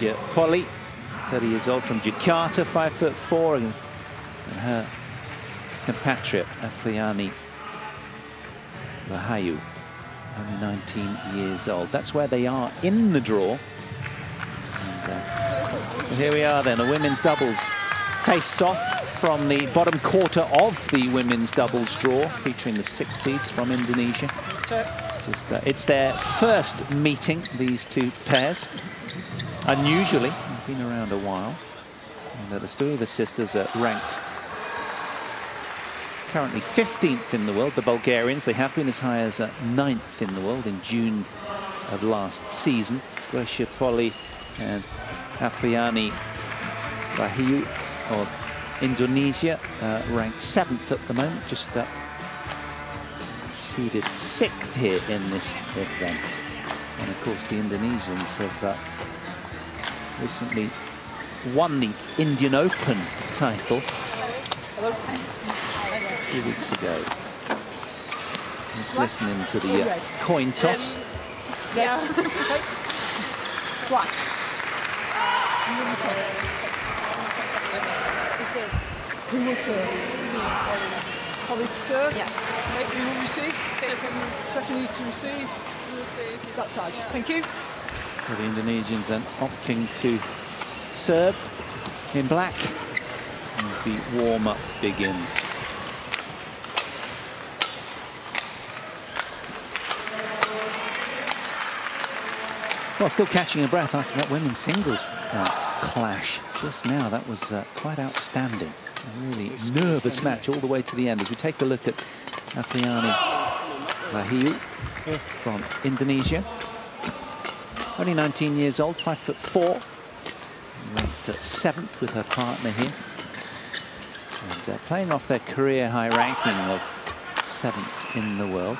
Indonesia. Polii, 30 years old, from Jakarta, 5'4", against her compatriot, Apriani Rahayu, only 19 years old. That's where they are in the draw. And, so here we are then, a women's doubles face-off from the bottom quarter of the women's doubles draw, featuring the 6th seeds from Indonesia. It's their first meeting, these two pairs. Unusually, they've been around a while. And the Stoeva sisters are ranked currently 15th in the world. The Bulgarians, they have been as high as 9th in the world in June of last season. Polii and Apriani Rahayu of Indonesia, ranked 7th at the moment, just seeded 6th here in this event. And of course the Indonesians have recently won the Indian Open title a few weeks ago. Let's listen in to the coin toss. Yeah. Right. Who will serve? Me, Polii. Polii to serve? Yeah. Okay, who will receive? Stephanie to receive. That side. Thank you. So the Indonesians then opting to serve in black as the warm-up begins. Well, still catching a breath after that women's singles clash just now. That was quite outstanding. A really nervous match all the way to the end. As we take a look at Apriani Rahayu from Indonesia. Only 19 years old, 5'4". Ranked 7th with her partner here. And playing off their career high ranking of 7th in the world.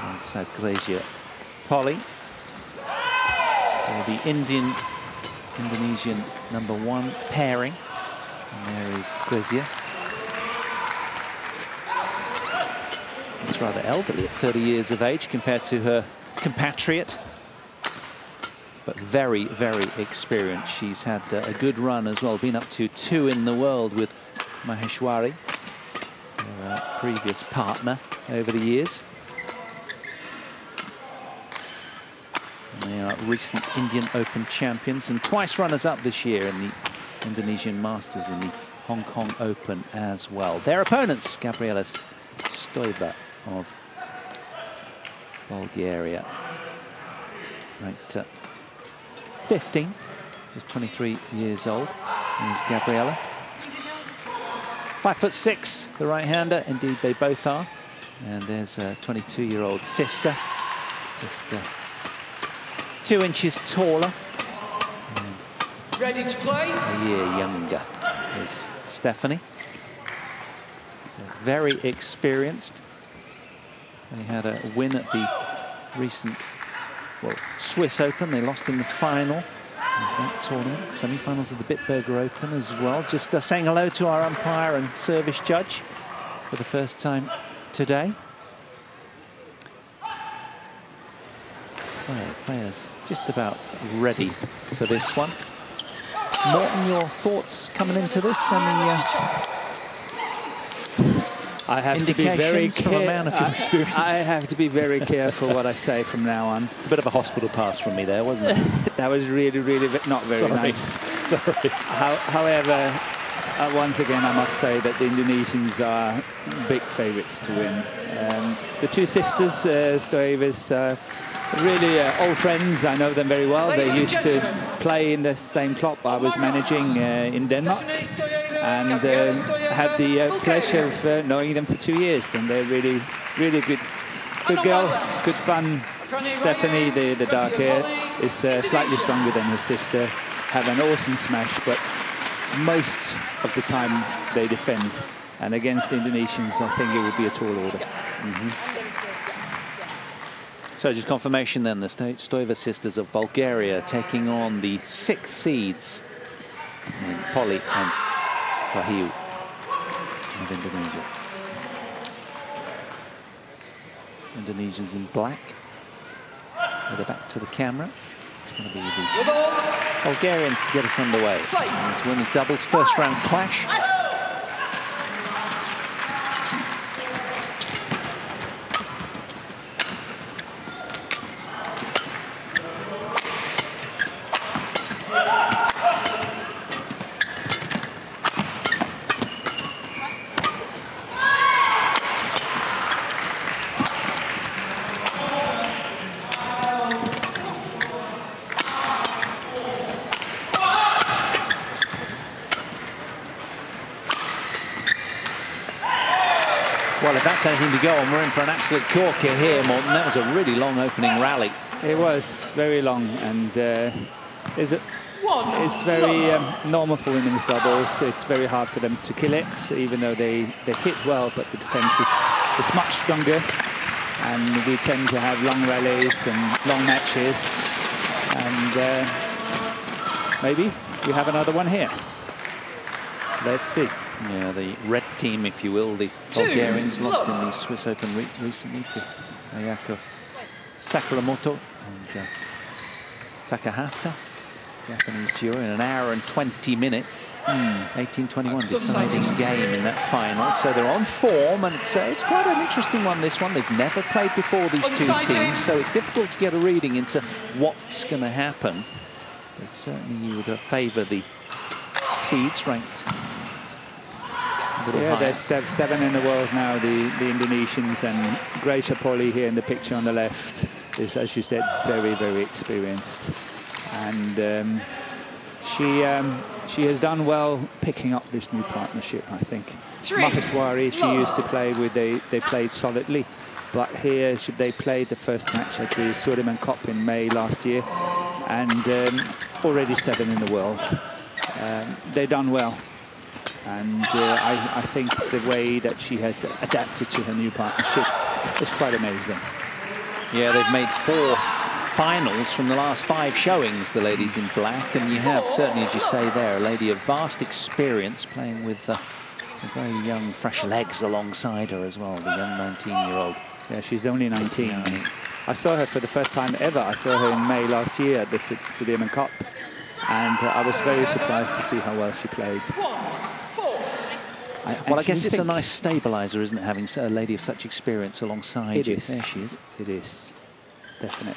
Alongside Polii. The Indonesian #1 pairing. And there is Grecia. It's rather elderly at 30 years of age compared to her compatriot. But very, very experienced. She's had a good run as well. Been up to 2 in the world with Maheshwari, her previous partner over the years. They are recent Indian Open champions and twice runners-up this year in the Indonesian Masters and the Hong Kong Open as well. Their opponents, Gabriela Stoeva of Bulgaria, ranked 15th, just 23 years old. Here's Gabriela. 5'6", the right-hander. Indeed, they both are. And there's a 22-year-old sister, just 2 inches taller. Ready to play? A year younger is Stephanie. So very experienced. They had a win at the recent Swiss Open. They lost in the final of that tournament. Semi-finals of the Bitburger Open as well. Just saying hello to our umpire and service judge for the first time today. So players just about ready for this one. Morten, your thoughts coming into this? I have to be very from a man of your experience. I have to be very careful what I say from now on. It's a bit of a hospital pass from me there, wasn't it? That was really, really not very nice. Sorry. However, once again, I must say that the Indonesians are big favourites to win. The two sisters, Stoevas, really old friends. I know them very well. They used to play in the same club I was managing in Denmark, and had the pleasure of knowing them for 2 years. And they're really, really good girls, good fun. Stephanie, the dark hair, is slightly stronger than her sister. Have an awesome smash, but most of the time they defend. And against the Indonesians, I think it would be a tall order. So just confirmation then, the Stoeva sisters of Bulgaria taking on the 6th seeds, Polii and Rahayu of Indonesia. Indonesians in black, with their back to the camera. It's going to be the Bulgarians to get us underway. It's women's doubles first round clash. Well, if that's anything to go on, we're in for an absolute corker here, Morten. That was a really long opening rally. It was very long, and it's very normal for women's doubles. It's very hard for them to kill it, even though they hit well, but the defense is much stronger. And we tend to have long rallies and long matches. And maybe we have another one here. Let's see. Yeah, the red team, if you will, the Bulgarians lost in the Swiss Open recently to Ayako Sakuramoto and Takahata, Japanese duo, in 1 hour and 20 minutes. 18-21 deciding game in that final. So they're on form, and it's quite an interesting one, this one. They've never played before, these two teams, so it's difficult to get a reading into what's going to happen. But certainly you would favour the seeds ranked. Yeah, there's 7 in the world now, the Indonesians, and Polii here in the picture on the left is, as you said, very, very experienced. And she has done well picking up this new partnership, I think. Maheswari, she used to play with, they played solidly, but here they played the first match at the Sudirman Cup in May last year, and already 7 in the world. They've done well. And I think the way that she has adapted to her new partnership is quite amazing. Yeah, they've made 4 finals from the last 5 showings, the ladies in black. And you have, certainly, as you say there, a lady of vast experience playing with some very young, fresh legs alongside her as well, the young 19-year-old. Yeah, she's only 19. I saw her for the first time ever. I saw her in May last year at the Sudirman Cup. And I was very surprised to see how well she played. Well, I guess it's a nice stabiliser, isn't it, having a lady of such experience alongside you? It is. There she is. It is, definitely.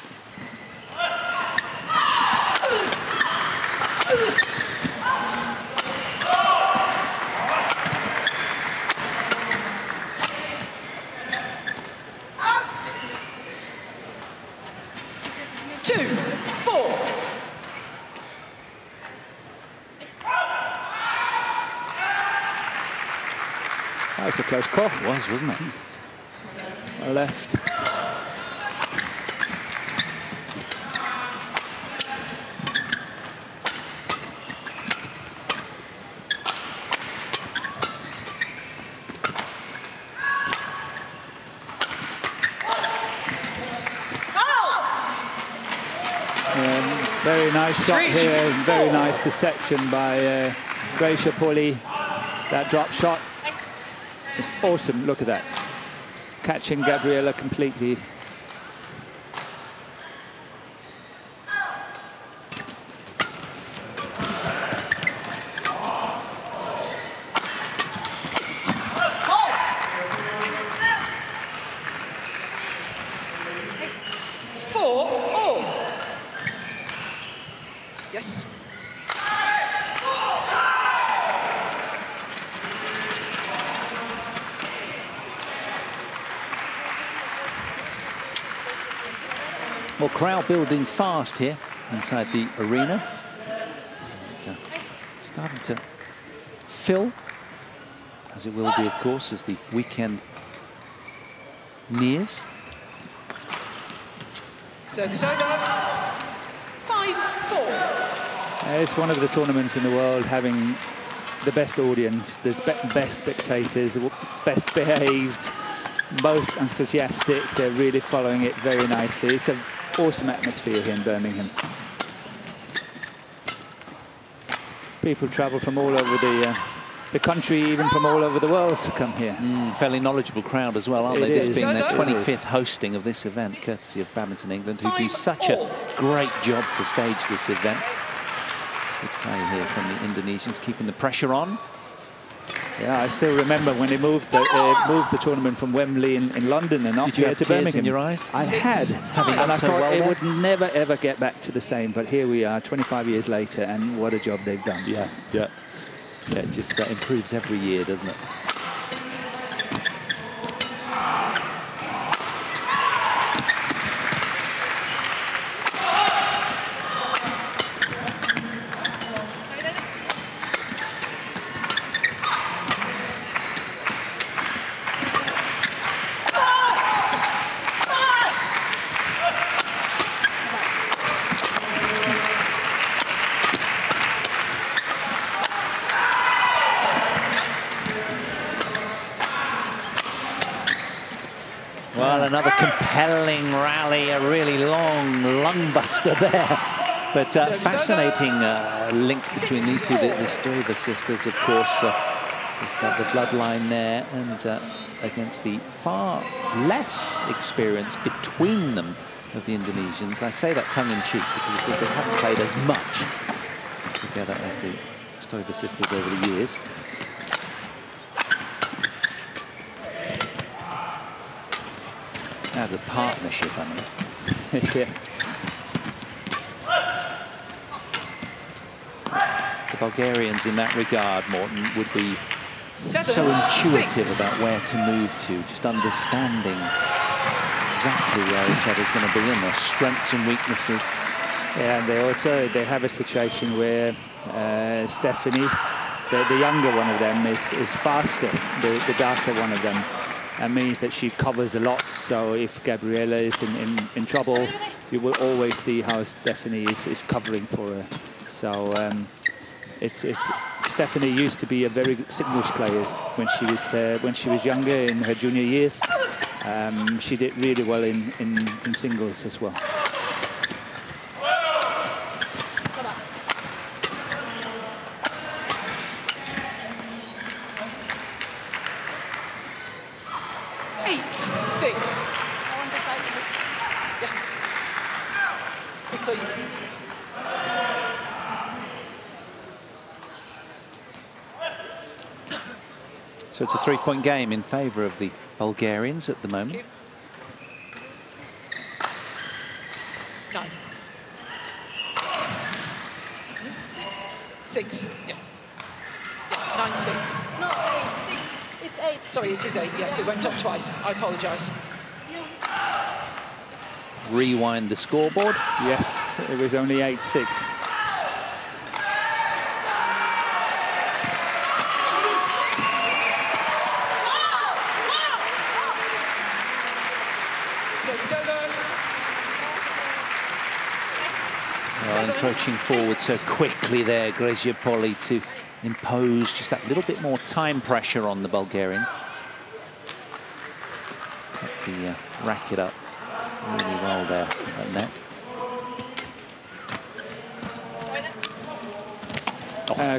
That was a close call. It was, wasn't it? Left. Very nice shot here. Very nice deception by Polii. That drop shot. It's awesome. Look at that. Catching Gabriela completely. Yes. Well, crowd building fast here inside the arena. And, starting to fill, as it will do, of course, as the weekend nears. Service over. 5-4. It's one of the tournaments in the world having the best audience. There's best spectators, best behaved, most enthusiastic. They're really following it very nicely. It's an awesome atmosphere here in Birmingham. People travel from all over the the country, even from all over the world, to come here. Fairly knowledgeable crowd as well, aren't they? This being their 25th hosting of this event, courtesy of Badminton England, who do such a great job to stage this event. Good play here from the Indonesians, keeping the pressure on. Yeah, I still remember when they moved the tournament from Wembley in London and up here to Birmingham. In your eyes? I had, and I thought it would never ever get back to the same. But here we are, 25 years later, and what a job they've done. Yeah, it just improves every year, doesn't it? Another compelling rally, a really long lung buster there. But fascinating link between these two, the Stoeva sisters, of course. Just the bloodline there, and against the far less experience between them of the Indonesians. I say that tongue-in-cheek because they haven't played as much together as the Stoeva sisters over the years. As a partnership, I mean. Yeah. The Bulgarians in that regard, Morten, would be so intuitive about where to move to, just understanding exactly where each other's going to be and their strengths and weaknesses. Yeah, and they have a situation where Stephanie, the younger one of them, is faster, the darker one of them. That means that she covers a lot, so if Gabriela is in trouble, you will always see how Stephanie is covering for her. So Stephanie used to be a very good singles player when she was younger, in her junior years. She did really well in singles as well. So it's a three-point game in favour of the Bulgarians at the moment. 9. 6. Yes. 9-6. No, 8. 6. It's 8. Sorry, it is 8. Yes, it went up twice. I apologise. Rewind the scoreboard. Yes, it was only 8-6. Encroaching forward so quickly there, Polii, to impose just that little bit more time pressure on the Bulgarians. Kept the racket up really well there at net.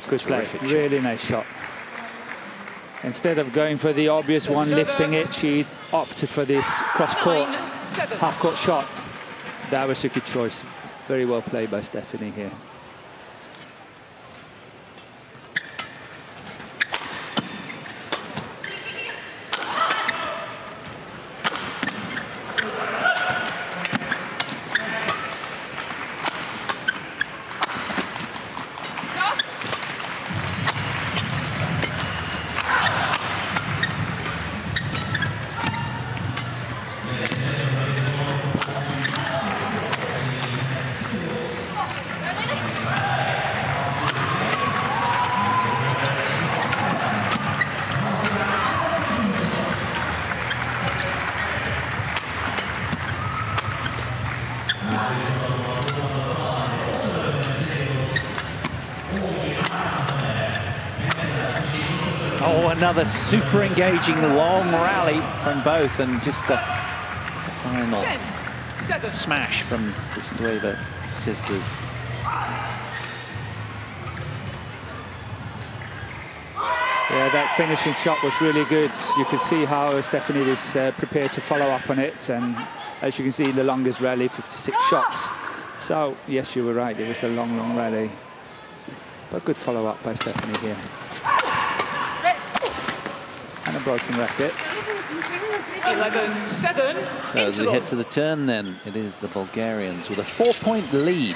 Good play, really nice shot. Instead of going for the obvious one, lifting it, she opted for this cross-court, half-court shot. That was a good choice. Very well played by Stephanie here. Another super engaging long rally from both, and just a final smash from the Stoeva sisters. Yeah, that finishing shot was really good. You could see how Stephanie was prepared to follow up on it, and as you can see, the longest rally, 56 shots. So, yes, you were right, it was a long, long rally. But good follow-up by Stephanie here. And a broken racket. 11-7. So as we head to the turn then, it is the Bulgarians with a 4-point lead.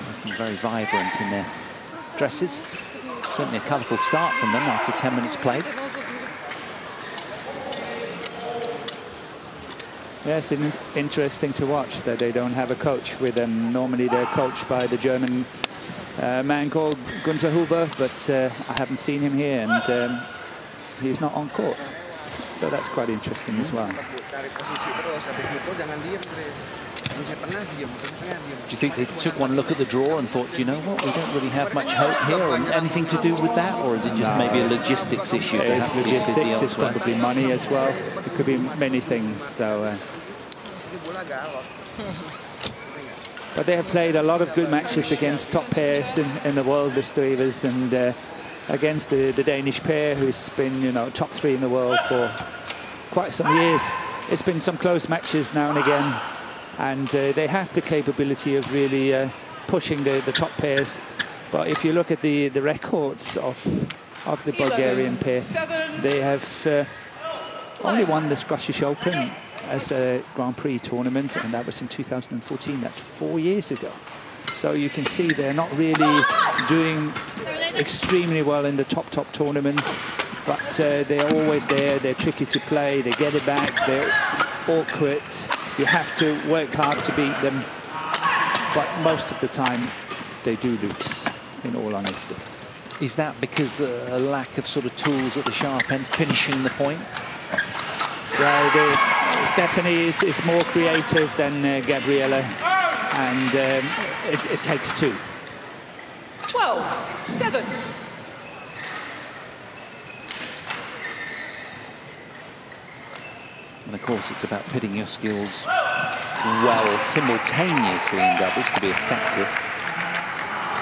Looking very vibrant in their dresses. Certainly a colourful start from them after 10 minutes played. Yes, it's interesting to watch that they don't have a coach with them. Normally they're coached by the German man called Gunther Huber, but I haven't seen him here, and he's not on court. So that's quite interesting as well. Do you think they took one look at the draw and thought, do you know what, we don't really have much hope here, or anything to do with that, or is it just maybe a logistics issue? It's logistics, it's probably money as well. It could be many things. So, but they have played a lot of good matches against top pairs in the world, the Stoevas, and against the Danish pair, who's been, you know, top 3 in the world for quite some years. It's been some close matches now and again, and they have the capability of really pushing the top pairs. But if you look at the records of the Bulgarian pair, they have only won the Scottish Open as a Grand Prix tournament, and that was in 2014. That's 4 years ago. So you can see they're not really doing extremely well in the top tournaments, but they're always there. They're tricky to play. They get it back. They're awkward. You have to work hard to beat them, but most of the time they do lose, in all honesty. Is that because a lack of sort of tools at the sharp end, finishing the point? Well, Stephanie is more creative than Gabriella, and it takes 2. 12-7. And of course, it's about pitting your skills well simultaneously in doubles to be effective.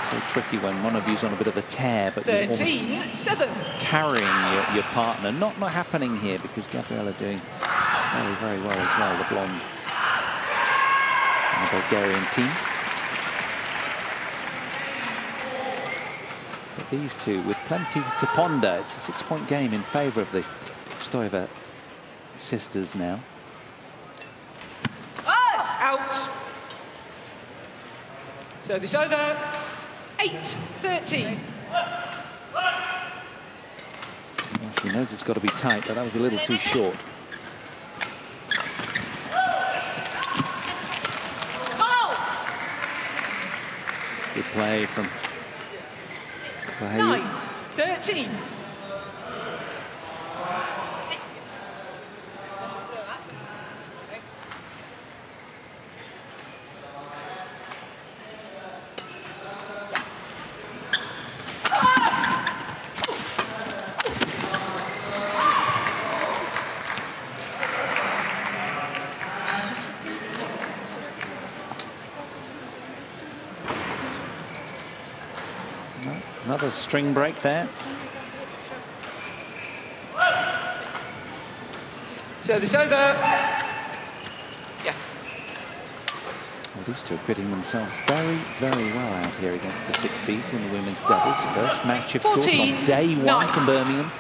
So tricky when one of you's on a bit of a tear, but 13-7. Carrying your partner. Not happening here, because Gabriella doing very, very well as well, the blonde and the Bulgarian team. But these two with plenty to ponder. It's a 6-point game in favour of the Stoeva sisters now. Out. So this over. 8-13. Well, she knows it's got to be tight, but that was a little too short. Good play from Rahayu. 9-13. Another string break there. So this over. Yeah. Well, these two are acquitting themselves very, very well out here against the 6 seeds in the women's doubles. First match, of course, on day 1 from Birmingham.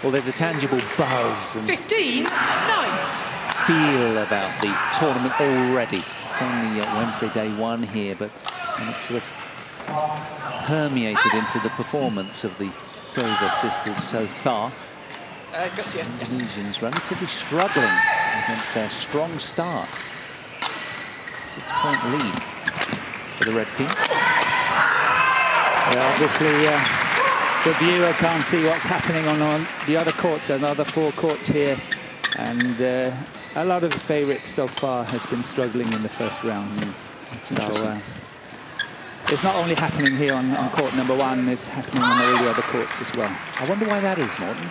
Well, there's a tangible buzz and 15-9. feel about the tournament already. It's only Wednesday day 1 here, but it's sort of permeated into the performance of the Stoeva sisters so far. Indonesians relatively struggling against their strong start. 6-point lead for the red team. Yeah, obviously, the viewer can't see what's happening on the other courts, another 4 courts here. And a lot of the favourites so far has been struggling in the first round. So it's not only happening here on court number 1, it's happening on all the other courts as well. I wonder why that is, Morten.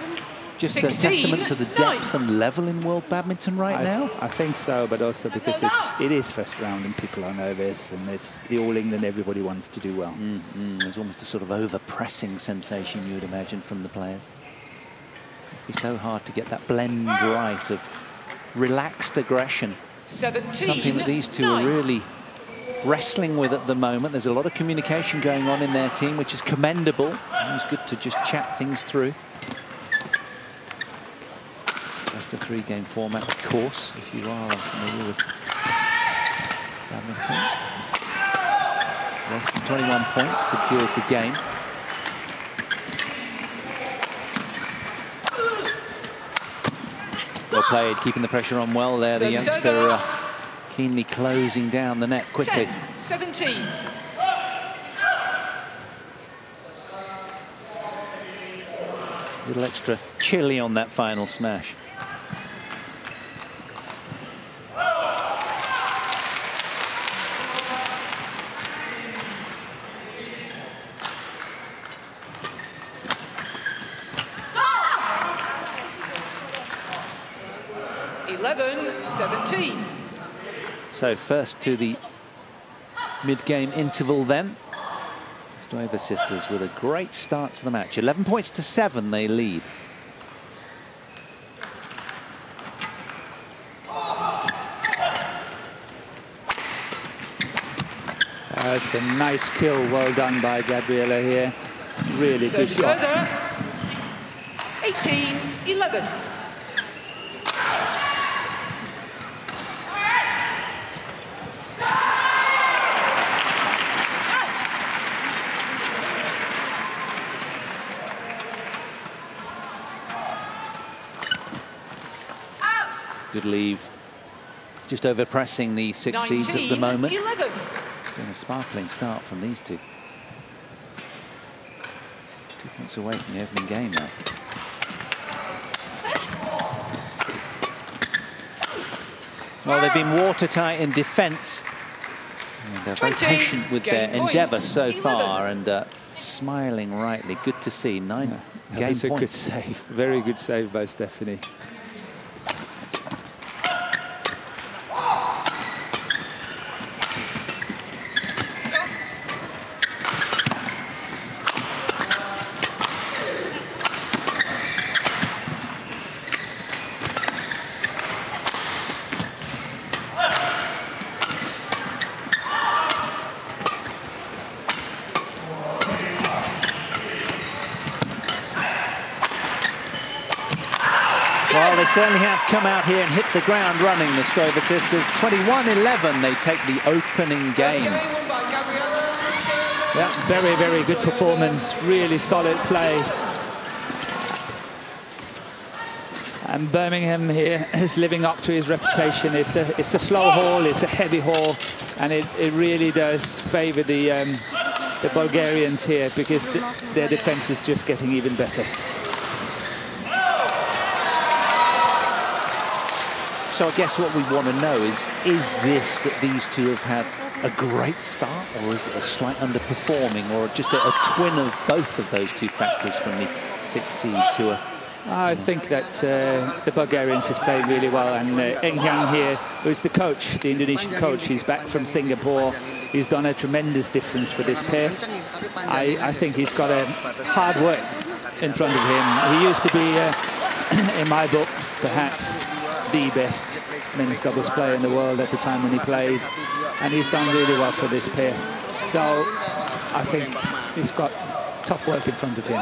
Just a testament to the depth and level in world badminton now? I think so, but also because it is first round and people are nervous, and it's the All England, everybody wants to do well. There's almost a sort of over-pressing sensation, you would imagine, from the players. Must be so hard to get that blend right of relaxed aggression. 17, something that these two are really wrestling with at the moment. There's a lot of communication going on in their team, which is commendable. It's good to just chat things through. That's the 3-game format, of course, if you are unfamiliar with badminton. Race to 21 points secures the game. Well played, keeping the pressure on well there. The youngster keenly closing down the net quickly. 10-17. A little extra chilly on that final smash. So first to the mid-game interval then. Stoeva sisters with a great start to the match. 11 points to 7 they lead. That's a nice kill, well done by Gabriela here. Really good shot. 18-11. Good leave. Just over pressing the 6 seeds at the moment. 11. Been a sparkling start from these two. 2 points away from the opening game now. Well, they've been watertight in defence. And they're very patient with their endeavour so far, and smiling rightly. Good to see. 9 game points. That's a good save. Very good save by Stephanie. Well, they certainly have come out here and hit the ground running, the Stoeva sisters. 21-11, they take the opening game. Yeah, very, very good performance. Really solid play. And Birmingham here is living up to his reputation. It's a slow haul, it's a heavy haul, and it really does favour the Bulgarians here, because their defence is just getting even better. So I guess what we want to know is this that these two have had a great start, or is it a slight underperforming, or just a twin of both of those two factors from the 6 seeds who are... I think that the Bulgarians has played really well, and Eng Hyang here, who's the coach, the Indonesian coach, he's back from Singapore. He's done a tremendous difference for this pair. I think he's got a hard work in front of him. He used to be, in my book, perhaps the best men's doubles player in the world at the time when he played, and he's done really well for this pair. So I think he's got tough work in front of him.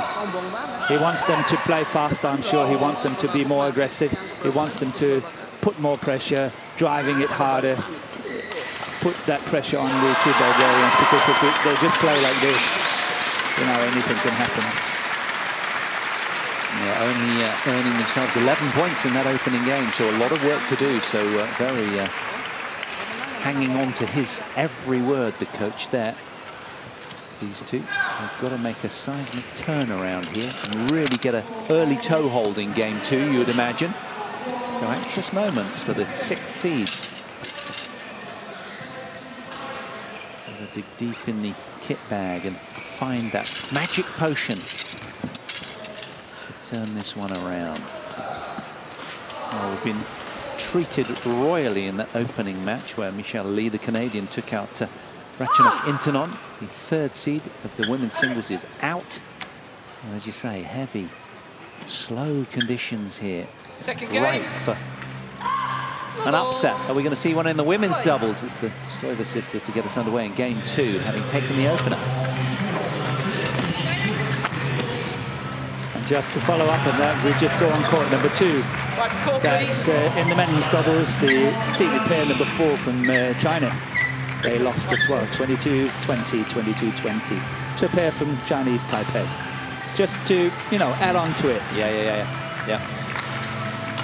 He wants them to play faster, I'm sure. He wants them to be more aggressive. He wants them to put more pressure, driving it harder, put that pressure on the two Bulgarians, because if they just play like this, you know, anything can happen. Yeah, only earning themselves 11 points in that opening game, so a lot of work to do. So very hanging on to his every word, the coach there. These two have got to make a seismic turnaround here and really get an early toehold in game 2, you would imagine. So anxious moments for the 6th seeds. They'll dig deep in the kit bag and find that magic potion to turn this one around. Well, we've been treated royally in that opening match where Michelle Lee, the Canadian, took out Ratchanok Intanon. The 3rd seed of the women's singles is out. And as you say, heavy, slow conditions here. Second game. Right for an upset. Are we going to see one in the women's doubles? It's the Stoeva sisters to get us underway in game 2, having taken the opener. And just to follow up on that, we just saw on court number 2 that in the men's doubles, the seeded pair number 4 from China, they lost as well, 22-20, 22-20, to a pair from Chinese Taipei. Just to, you know, add on to it. Yeah.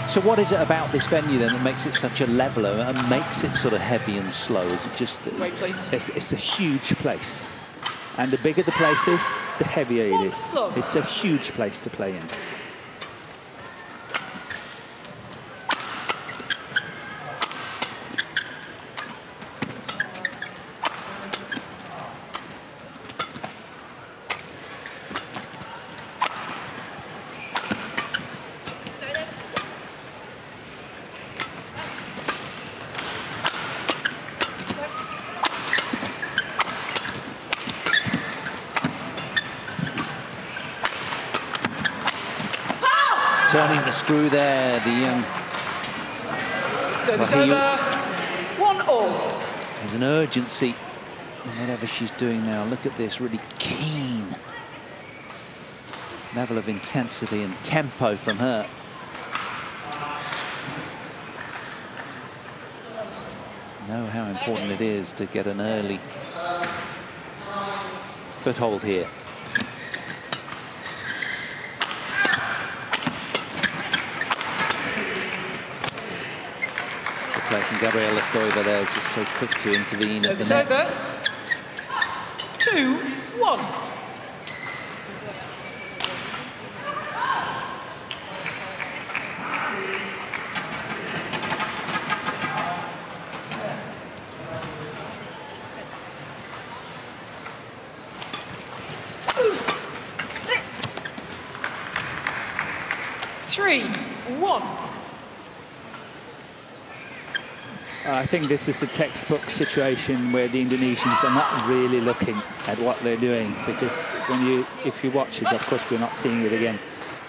So what is it about this venue then that makes it such a leveler and makes it sort of heavy and slow? Is it just... Great place. It's a huge place. And the bigger the place is, the heavier it is. It's a huge place to play in. Turning the screw there, the young... So it's over, 1-all. There's an urgency in whatever she's doing now. Look at this, really keen level of intensity and tempo from her. Know how important it is to get an early foothold here. From Gabriela Stoeva there is just so quick to intervene at the net. Over. 2-1. I think this is a textbook situation where the Indonesians are not really looking at what they're doing, because if you watch it, of course we're not seeing it again,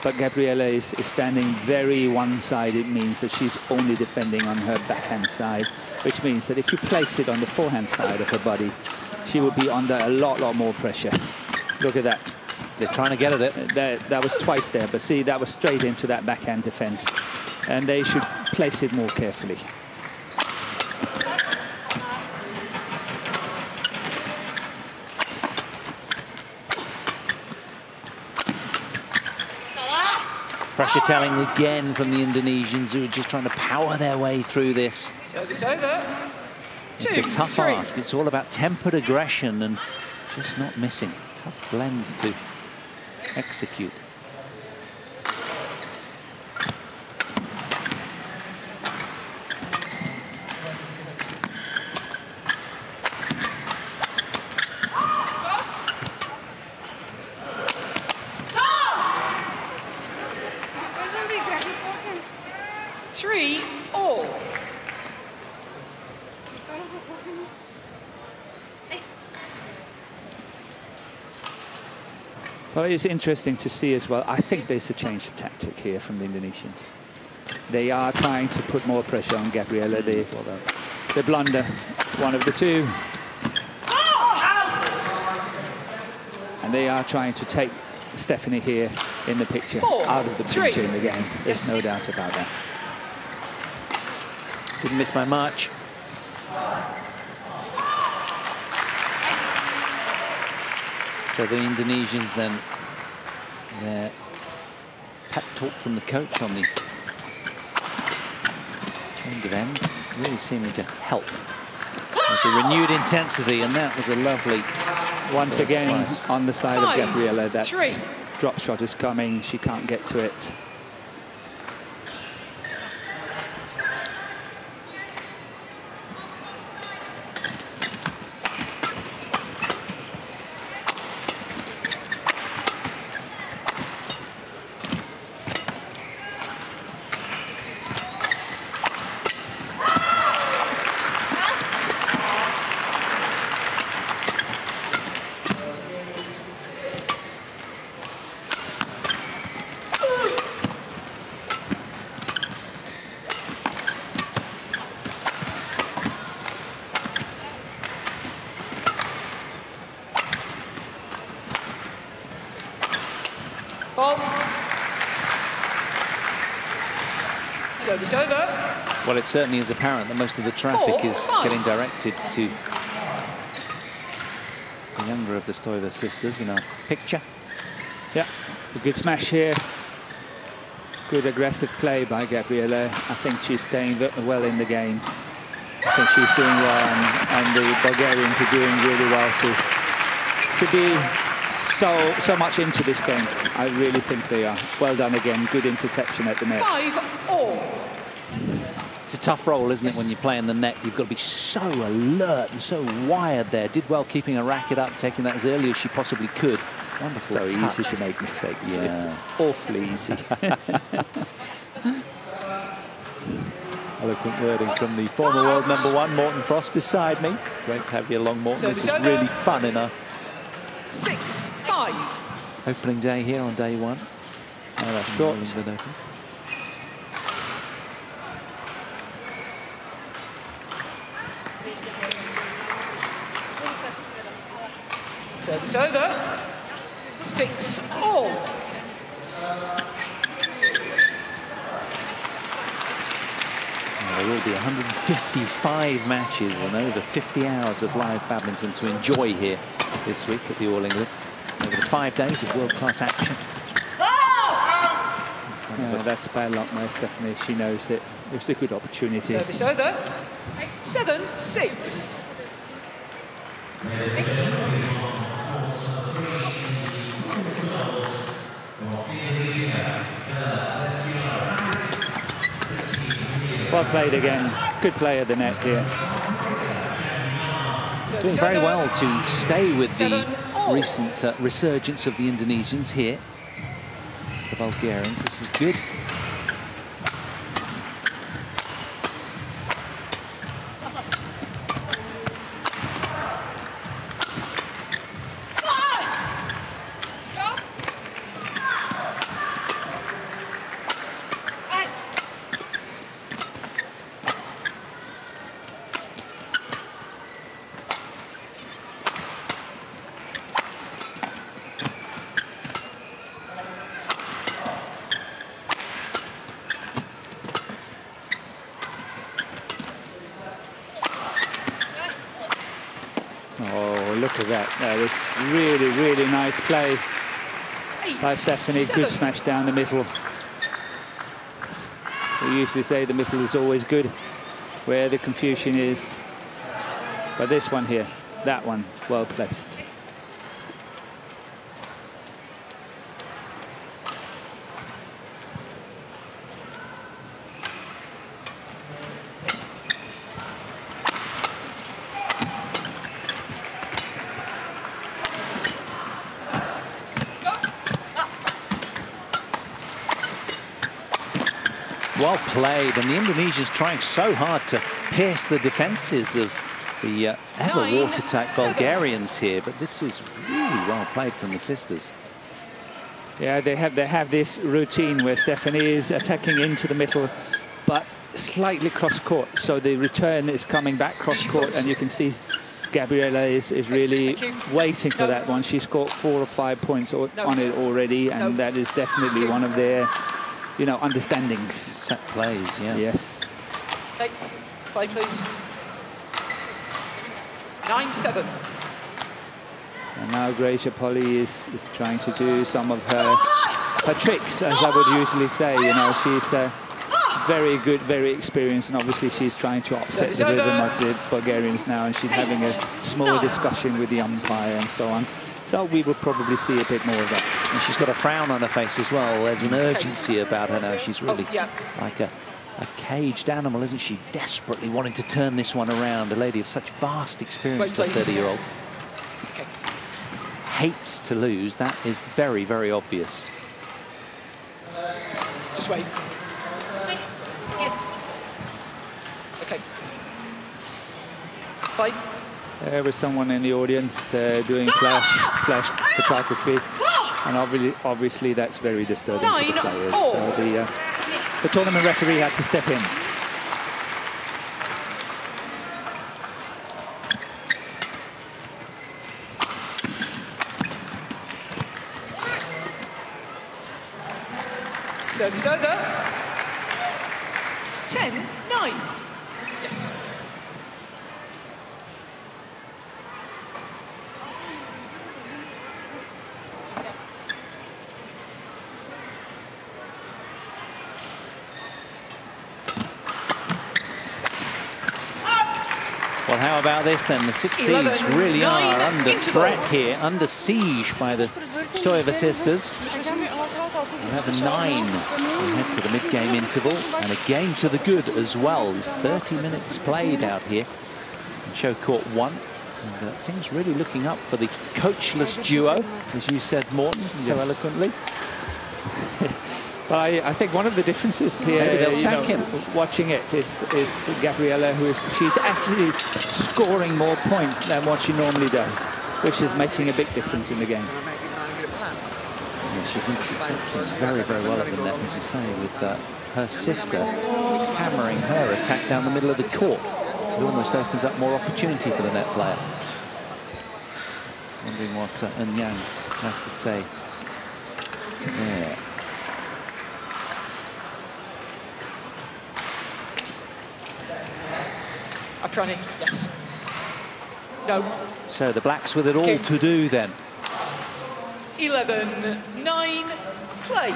but Gabriela is standing very one-sided. It means that she's only defending on her backhand side, which means that if you place it on the forehand side of her body, she would be under a lot more pressure. Look at that. They're trying to get at it. That was twice there, but see, that was straight into that backhand defense, and they should place it more carefully. Pressure telling again from the Indonesians, who are just trying to power their way through this. Service over. It's a tough ask. It's all about tempered aggression and just not missing. Tough blend to execute. Well, it's interesting to see as well. I think there's a change of tactic here from the Indonesians. They are trying to put more pressure on Gabriela. They blunder one of the two. And they are trying to take Stephanie here in the picture, out of the picture in the game. There's no doubt about that. Didn't miss by much. So the Indonesians then, their pep talk from the coach on the change of ends really seeming to help. There's a renewed intensity, and that was a lovely Once again, nice. on the side of Gabriela, that 3. drop shot is coming. She can't get to it. Ball. Service over. Well, it certainly is apparent that most of the traffic 4, is 5. getting directed to the younger of the Stoeva sisters in our picture. Yeah, a good smash here. Good aggressive play by Gabriela. I think she's staying well in the game. I think she's doing well, and the Bulgarians are doing really well to be so much into this game. I really think they are. Well done again. Good interception at the net. 5-all. It's a tough role, isn't it, when you play in the net? You've got to be so alert and so wired there. Did well keeping a racket up, taking that as early as she possibly could. Wonderful So touch. easy to make mistakes. Yeah. It's awfully easy. Eloquent wording from the former world #1, Morten Frost, beside me. Great to have you along, Morten. This is really fun in our 6-5. opening day here on day 1. Short. Service over. 6-all. There will be 155 matches and over 50 hours of live badminton to enjoy here this week at the All England. Over the 5 days of world-class action. Yeah, that's bad luck, my Stephanie. She knows it. It's a good opportunity. Service over. 7-6. Well played again. Good play at the net here. Doing very well to stay with the recent resurgence of the Indonesians here. The Bulgarians, this is good. Oh, look at that. That was really, really nice play by Stephanie. Good smash down the middle. We usually say the middle is always good, where the confusion is. But this one here, that one, well placed. Well played, and the Indonesians trying so hard to pierce the defences of the ever watertight Bulgarians here, but this is really well played from the sisters. Yeah, they have this routine where Stephanie is attacking into the middle, but slightly cross-court, so the return is coming back cross-court, and you can see Gabriela is really waiting for that one. She scored 4 or 5 points on it already, and that is definitely one of their, you know, understandings. Set plays, yeah. Yes. Take play, please. 9-7. And now Polii is trying to do some of her tricks, as I would usually say. You know, she's very good, very experienced, and obviously she's trying to upset the rhythm of the Bulgarians now, and she's having a small discussion with the umpire and so on. So we will probably see a bit more of that. And she's got a frown on her face as well. There's an urgency about her now. She's really like a caged animal, isn't she? Desperately wanting to turn this one around. A lady of such vast experience, the 30-year-old. Okay. Hates to lose. That is very, very obvious. Just wait. Okay. Bye. There was someone in the audience doing flash photography, and obviously that's very disturbing to the players. So the tournament referee had to step in. Service over. 10-9. Yes. Well, how about this then? The 16s really are under threat here, under siege by the Stoeva sisters. 11-9 ahead to the mid-game interval, and a game to the good as well. There's 30 minutes played out here in show court 1. And things really looking up for the coachless duo, as you said, Morten, so eloquently. But I think one of the differences here, watching it, is Gabriela, she's actually scoring more points than what she normally does, which is making a big difference in the game. Yeah, she's intercepting very, very well at the net, as you say, with her sister hammering her attack down the middle of the court. It almost opens up more opportunity for the net player. Wondering what Yang has to say. Yeah. Aprani, yes. No. So the blacks with it all to do then. 11-9, play.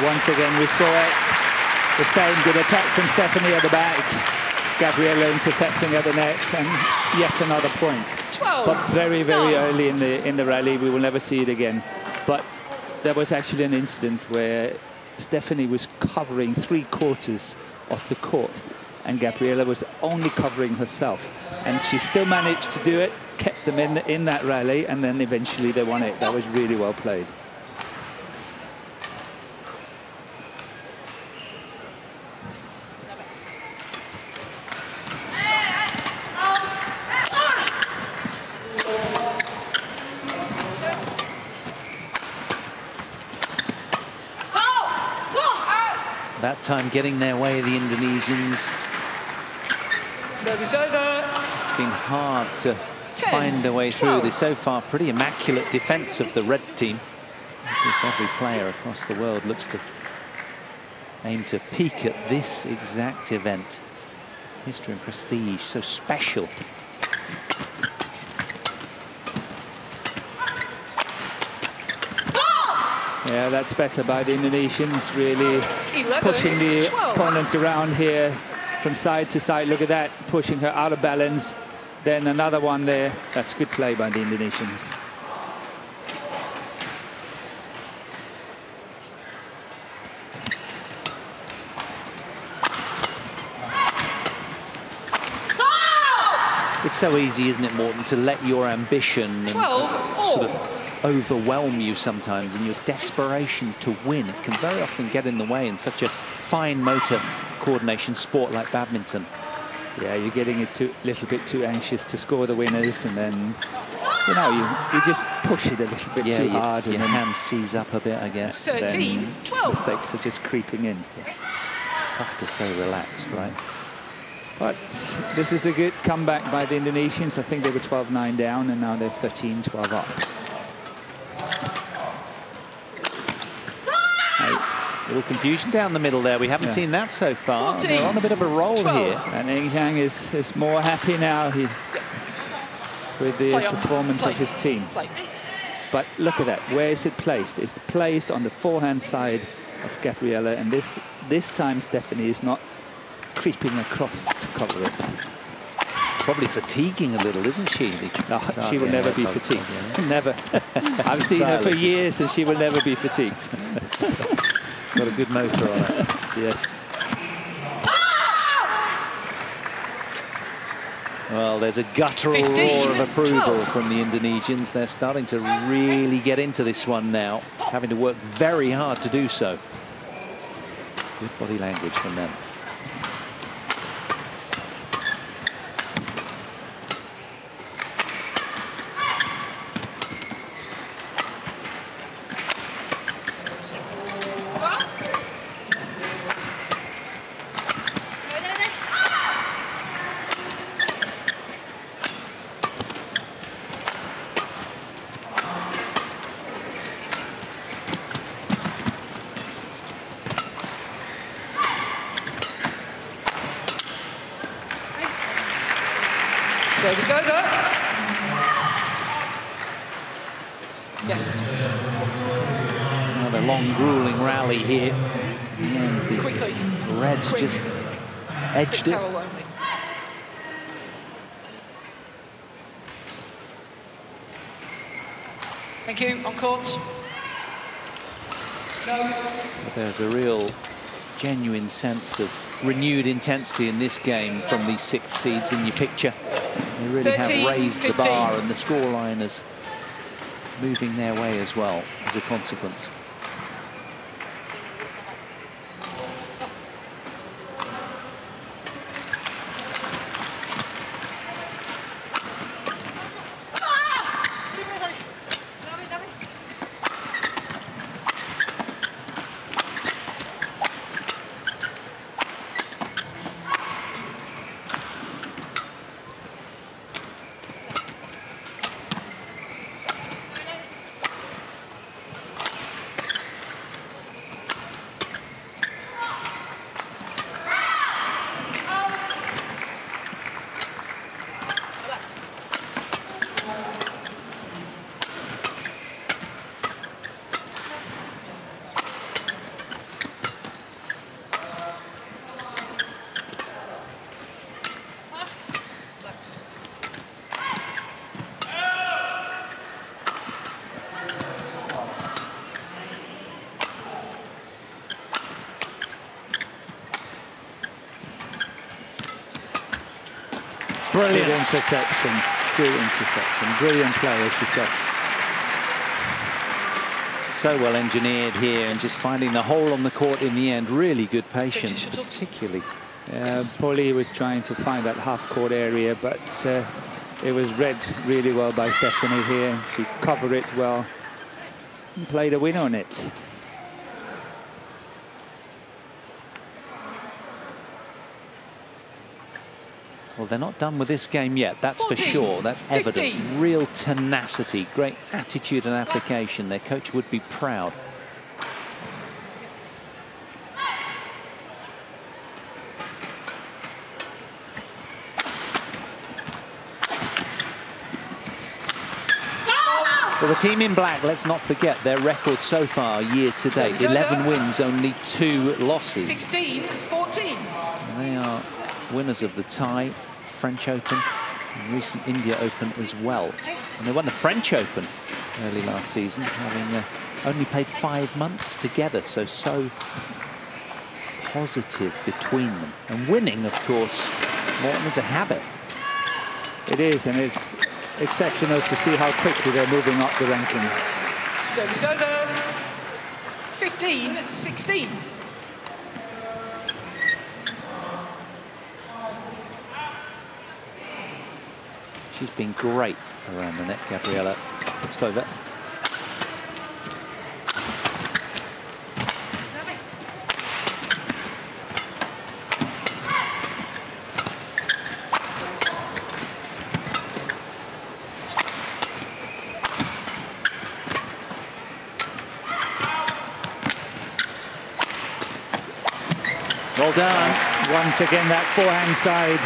Once again, we saw it. The same good attack from Stephanie at the back. Gabriela intercepting at the net, and yet another point. 12, but very, very 9. early in the rally. We will never see it again. But there was actually an incident where Stephanie was covering 3/4 of the court, and Gabriela was only covering herself. And she still managed to do it, kept them in that rally, and then eventually they won it. That was really well played. That time getting their way, the Indonesians. Service over. It's been hard to find a way through this so far. Pretty immaculate defense of the red team. It's every player across the world looks to aim to peak at this exact event. History and prestige, so special. Yeah, that's better by the Indonesians, really pushing the opponents around here from side to side. Look at that, pushing her out of balance. Then another one there. That's good play by the Indonesians. It's so easy, isn't it, Morten, to let your ambition and sort of overwhelm you sometimes, and your desperation to win. It can very often get in the way in such a fine motor coordination sport like badminton. Yeah, you're getting a little bit too anxious to score the winners, and then, you know, you just push it a little bit too hard. Your hand seize up a bit, I guess. 13, 12. Mistakes are just creeping in. Tough to stay relaxed, right? But this is a good comeback by the Indonesians. I think they were 12-9 down, and now they're 13-12 up. A little confusion down the middle there. We haven't seen that so far. 14, They're on a bit of a roll 12. here. And Eng Hang is more happy now with the performance of his team. But look at that. Where is it placed? It's placed on the forehand side of Gabriella, and this time Stephanie is not creeping across to cover it. Probably fatiguing a little, isn't she? She will never be fatigued. Never. I've seen her for years, and she will never be fatigued. Got a good motor on it. Yes. Well, there's a guttural roar of approval from the Indonesians. They're starting to really get into this one now, having to work very hard to do so. Good body language from them. Service over. Yes. Another long, grueling rally here. And the Quickly. Reds just edged it. Towel only. Thank you. On court. No. There's a real, genuine sense of renewed intensity in this game from these sixth seeds in your picture. They really 13, have raised 15. the bar, and the scoreline is moving their way as well as a consequence. Brilliant interception, good interception, brilliant play, as she said. So well engineered here, and just finding the hole on the court in the end. Really good patience, particularly. Polii was trying to find that half-court area, but it was read really well by Stephanie here. She covered it well and played a win on it. Well, they're not done with this game yet, that's 14, for sure. That's evident. 15. Real tenacity, great attitude and application. Their coach would be proud. Well, the team in black, let's not forget their record so far year to date. 11 wins, only 2 losses. 16-14. They are winners of the Thai, French Open, and recent India Open as well. And they won the French Open early last season, having only played 5 months together, so positive between them. And winning, of course, Morten, is a habit. It is, and it's exceptional to see how quickly they're moving up the ranking. Service over. 15-16. She's been great around the net, Gabriela Stoeva. Well done. Once again, that forehand side.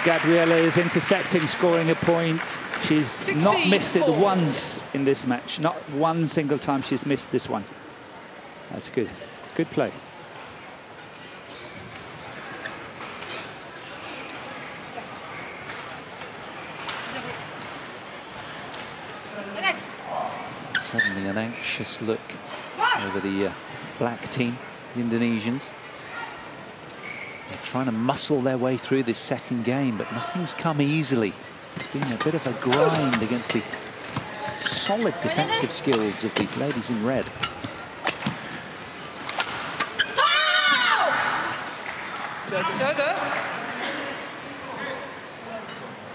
Gabriela is intercepting, scoring a point. She's not missed it once in this match. Not one single time she's missed this one. That's good. Good play. Suddenly an anxious look over the black team, the Indonesians. They're trying to muscle their way through this second game, but nothing's come easily. It's been a bit of a grind against the solid defensive skills of the ladies in red. Service over.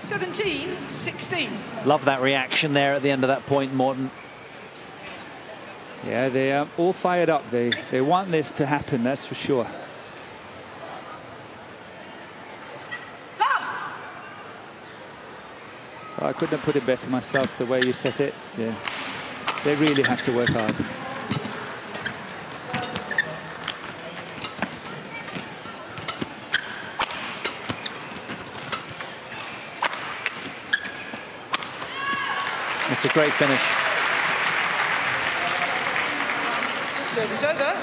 17-16. Love that reaction there at the end of that point, Morten. Yeah, they are all fired up. They want this to happen, that's for sure. Well, I couldn't have put it better myself, the way you set it. Yeah. They really have to work hard. It's a great finish. Service over.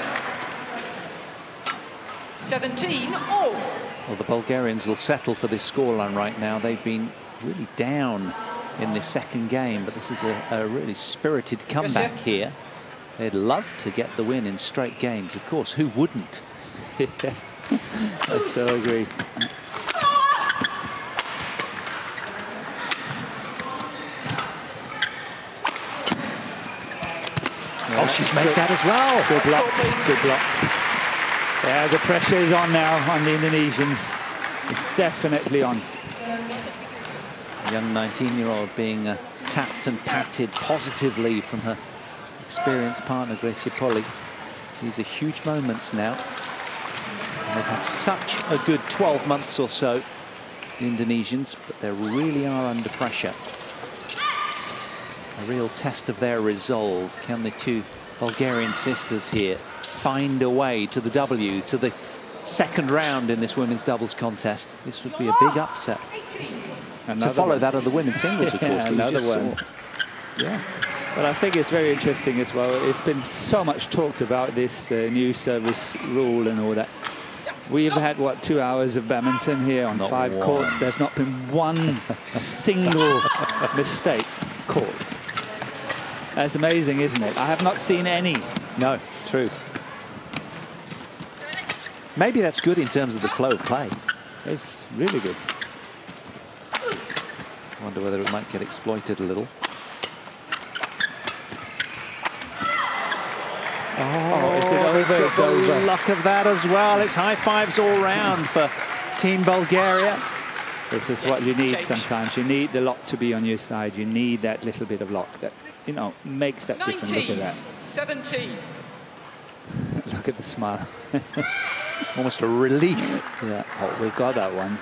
17-all. Well, the Bulgarians will settle for this scoreline right now. They've been really down in this second game, but this is a really spirited comeback here. They'd love to get the win in straight games. Of course, who wouldn't? I so agree. Oh, she's made that as well. Good block. Good block. Yeah, the pressure is on now on the Indonesians. It's definitely on. A young 19-year-old being tapped and patted positively from her experienced partner, Polii. These are huge moments now. And they've had such a good 12 months or so, the Indonesians, but they really are under pressure. A real test of their resolve. Can the two Bulgarian sisters here find a way to the W, to the second round in this women's doubles contest? This would be a big upset. To follow that of the women's singles, of course. Another one. Yeah. But I think it's very interesting as well. It's been so much talked about, this new service rule and all that. We've had, what, 2 hours of badminton here on 5 courts. There's not been one single mistake caught. That's amazing, isn't it? I have not seen any. No, true. Maybe that's good in terms of the flow of play. It's really good. I wonder whether it might get exploited a little. Oh, is it over? It's over. Luck of that as well. It's high fives all round for Team Bulgaria. This is what you need sometimes. You need the lock to be on your side. You need that little bit of lock that, you know, makes that difference. Look at that. 17. Look at the smile. Almost a relief. Yeah. Oh, we've got that one.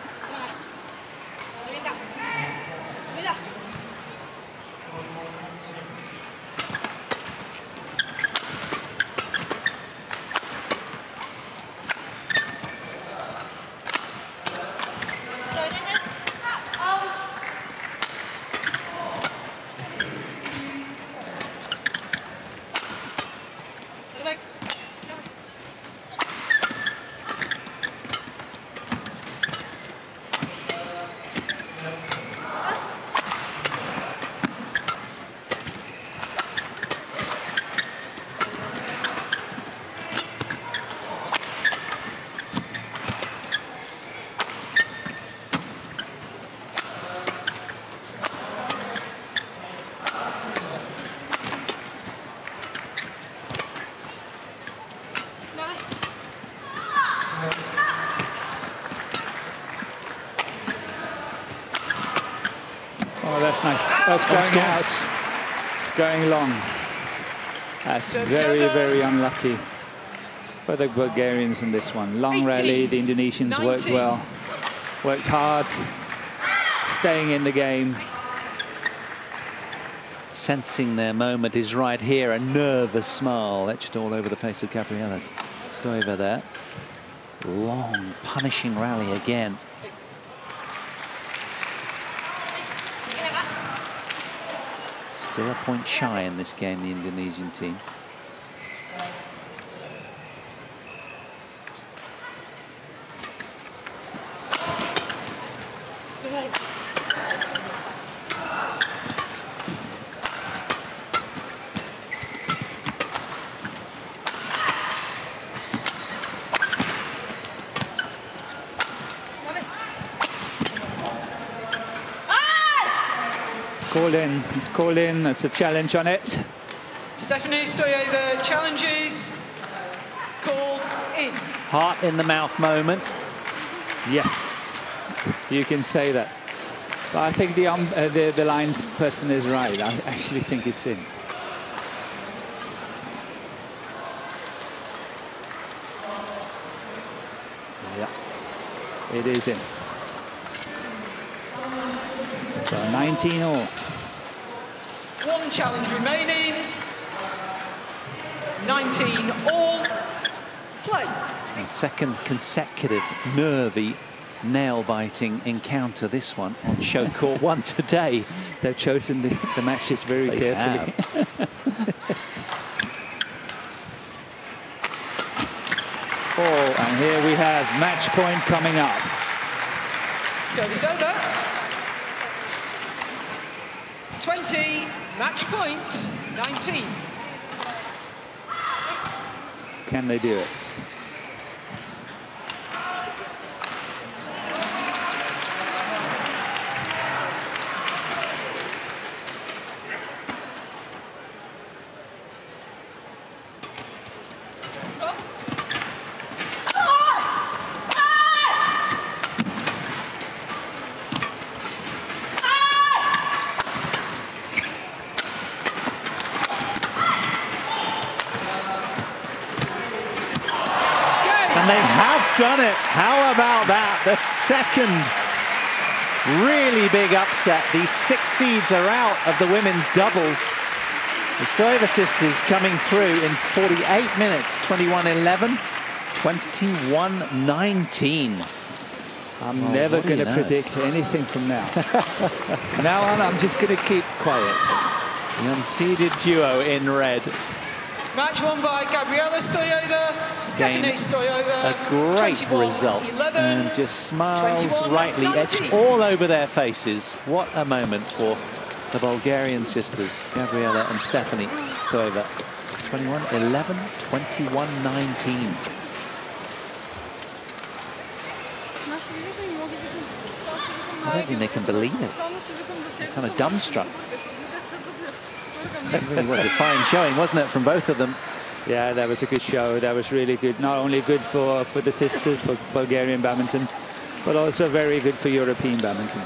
that's nice. Oh, it's going out. It's going long. That's very, very unlucky for the Bulgarians in this one. Long rally. The Indonesians worked well, worked hard, staying in the game. Sensing their moment is right here. A nervous smile etched all over the face of Gabriela Stoeva there. Long, punishing rally again. Still a point shy in this game, the Indonesian team. He's called in. That's a challenge on it. Stephanie Stoeva challenges called in. Heart in the mouth moment. Yes, you can say that. But I think the lines person is right. I actually think it's in. Yeah, it is in. So 19 all. One challenge remaining. 19 all. Play. A second consecutive nervy, nail-biting encounter, this one on show court 1 today. They've chosen the matches very carefully. Oh, and here we have match point coming up. Service over. 20, match point, 19. Can they do it? And they have done it. How about that? The second really big upset. These 6 seeds are out of the women's doubles. The Stoeva sisters coming through in 48 minutes. 21-11, 21-19. I'm never going to predict anything from now. Now on, I'm just going to keep quiet. The unseeded duo in red. Match won by Gabriela Stoeva, Stephanie Stoeva. A great result. 11, and just smiles 21, rightly 19. etched all over their faces. What a moment for the Bulgarian sisters, Gabriela and Stephanie Stoeva. 21-11, 21-19. I don't think they can believe it. They're kind of dumbstruck. It really was a fine showing, wasn't it, from both of them? Yeah, that was a good show. That was really good. Not only good for the sisters, for Bulgarian badminton, but also very good for European badminton.